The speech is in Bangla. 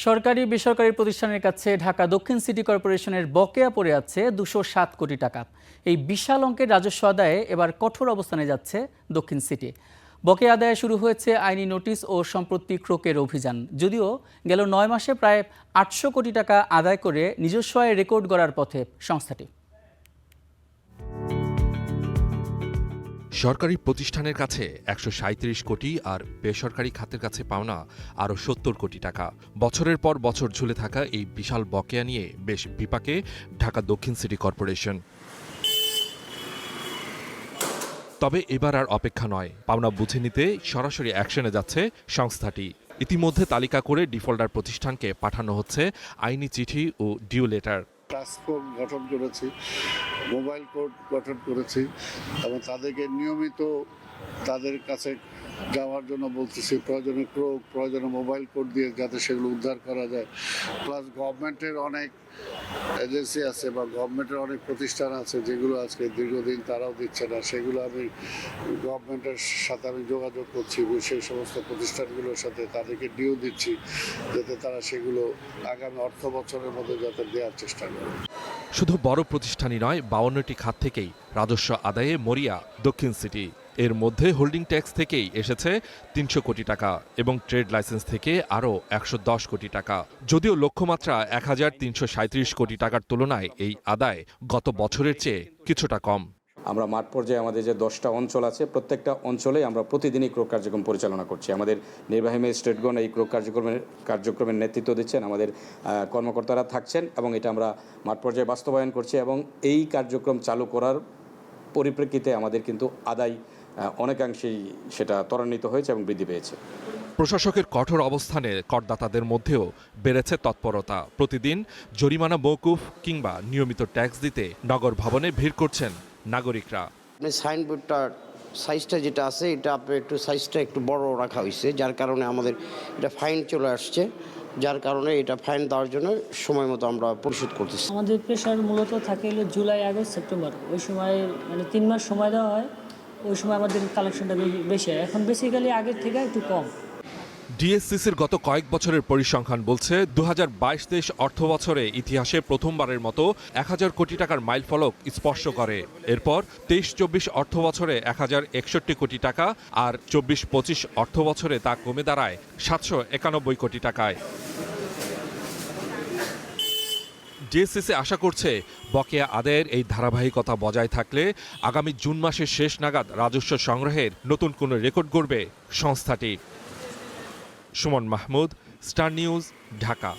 সরকারি বেসরকারি প্রতিষ্ঠানের কাছে ঢাকা দক্ষিণ সিটি কর্পোরেশনের বকেয়া পড়ে আছে 207 কোটি টাকা। এই বিশাল অঙ্কের রাজস্ব আদায়ে এবার কঠোর অবস্থানে যাচ্ছে দক্ষিণ সিটি। বকেয়া আদায়ে শুরু হয়েছে আইনি নোটিশ ও সম্পত্তি ক্রোকের অভিযান। যদিও গেল 9 মাসে প্রায় 800 কোটি টাকা আদায় করে নিজস্ব আয় রেকর্ড গড়ার পথে সংস্থাটি। সরকারি প্রতিষ্ঠানের কাছে 137 কোটি আর বেসরকারি খাতের কাছে পাওনা আরও 70 কোটি টাকা। বছরের পর বছর ঝুলে থাকা এই বিশাল বকেয়া নিয়ে বেশ বিপাকে ঢাকা দক্ষিণ সিটি কর্পোরেশন। তবে এবার আর অপেক্ষা নয়, পাওনা বুঝে নিতে সরাসরি অ্যাকশনে যাচ্ছে সংস্থাটি। ইতিমধ্যে তালিকা করে ডিফল্টার প্রতিষ্ঠানকে পাঠানো হচ্ছে আইনি চিঠি ও ডিউ লেটার। টাস্ক ফোর্স গঠন করেছি, মোবাইল কোর্ট গঠন করেছি এবং তাদেরকে নিয়মিত তাদের কাছে যাওয়ার জন্য বলতেছি, প্রয়োজনে ক্রোক, প্রয়োজনে মোবাইল কোড দিয়ে যাতে সেগুলো উদ্ধার করা যায়। প্লাস গভর্নমেন্টের অনেক এজেন্সি আছে বা গভর্নমেন্টের অনেক প্রতিষ্ঠান আছে যেগুলো আজকে দীর্ঘদিন তারাও দিচ্ছে না, সেগুলো আমি গভর্নমেন্টের সাথে আমি যোগাযোগ করছি, সেই সমস্ত প্রতিষ্ঠানগুলোর সাথে তাদেরকে ডিউ দিচ্ছি যাতে তারা সেগুলো আগামী অর্থ বছরের মধ্যে যাতে দেওয়ার চেষ্টা করে। শুধু বড় প্রতিষ্ঠানই নয়, 52টি খাত থেকেই রাজস্ব আদায়ে মরিয়া দক্ষিণ সিটি। এর মধ্যে হোল্ডিং ট্যাক্স থেকেই এসেছে 300 কোটি টাকা এবং ট্রেড লাইসেন্স থেকে আরও 110 কোটি টাকা। যদিও লক্ষ্যমাত্রা 1337 কোটি টাকার তুলনায় এই আদায় গত বছরের চেয়ে কিছুটা কম। আমরা মাঠ পর্যায়ে আমাদের যে 10টা অঞ্চল আছে, প্রত্যেকটা অঞ্চলেই আমরা প্রতিদিনই ক্রোক কার্যক্রম পরিচালনা করছি। আমাদের নির্বাহী ম্যাজিস্ট্রেটগণ এই ক্রোক কার্যক্রমের নেতৃত্ব দিচ্ছেন, আমাদের কর্মকর্তারা থাকছেন এবং এটা আমরা মাঠ পর্যায়ে বাস্তবায়ন করছি এবং এই কার্যক্রম চালু করার পরিপ্রেক্ষিতে আমাদের কিন্তু আদায় অনেকাংশেই সেটা ত্বরান্বিত হয়েছে এবং বৃদ্ধি পেয়েছে। প্রশাসকের কঠোর অবস্থানে করদাতাদের মধ্যেও বেড়েছে তৎপরতা। প্রতিদিন জরিমানা মওকুফ কিংবা নিয়মিত ট্যাক্স দিতে নগর ভবনে ভিড় করছেন নাগরিকরা। সাইনবোর্ডটার সাইজটা যেটা আছে এটা একটু সাইজটা একটু বড় রাখা হয়েছে, যার কারণে আমাদের এটা ফাইন চলে আসছে, যার কারণে এটা ফাইন দেওয়ার জন্য সময় মতো আমরা পরিশোধ করতেছি। আমাদের প্রেশার মূলত থাকে হলো জুলাই, আগস্ট, সেপ্টেম্বর। ওই সময় 3 মাস সময় দেওয়া হয়, ওই সময় আমাদের কালেকশনটা বেশি হয়। এখন বেসিক্যালি আগের থেকে একটু কম। ডিএসসিসির গত কয়েক বছরের পরিসংখ্যান বলছে 2022-23 অর্থ বছরে ইতিহাসে প্রথমবারের মতো 1000 কোটি টাকার মাইলফলক স্পর্শ করে। এরপর 23-24 অর্থ বছরে 1061 কোটি টাকা আর 24-25 অর্থ বছরে তা কমে দাঁড়ায় 791 কোটি টাকায়। ডিএসসিসি আশা করছে বকেয়া আদায়ের এই ধারাবাহিকতা বজায় থাকলে আগামী জুন মাসের শেষ নাগাদ রাজস্ব সংগ্রহের নতুন কোনো রেকর্ড গড়বে সংস্থাটি। Suman Mahmud, star news, Dhaka.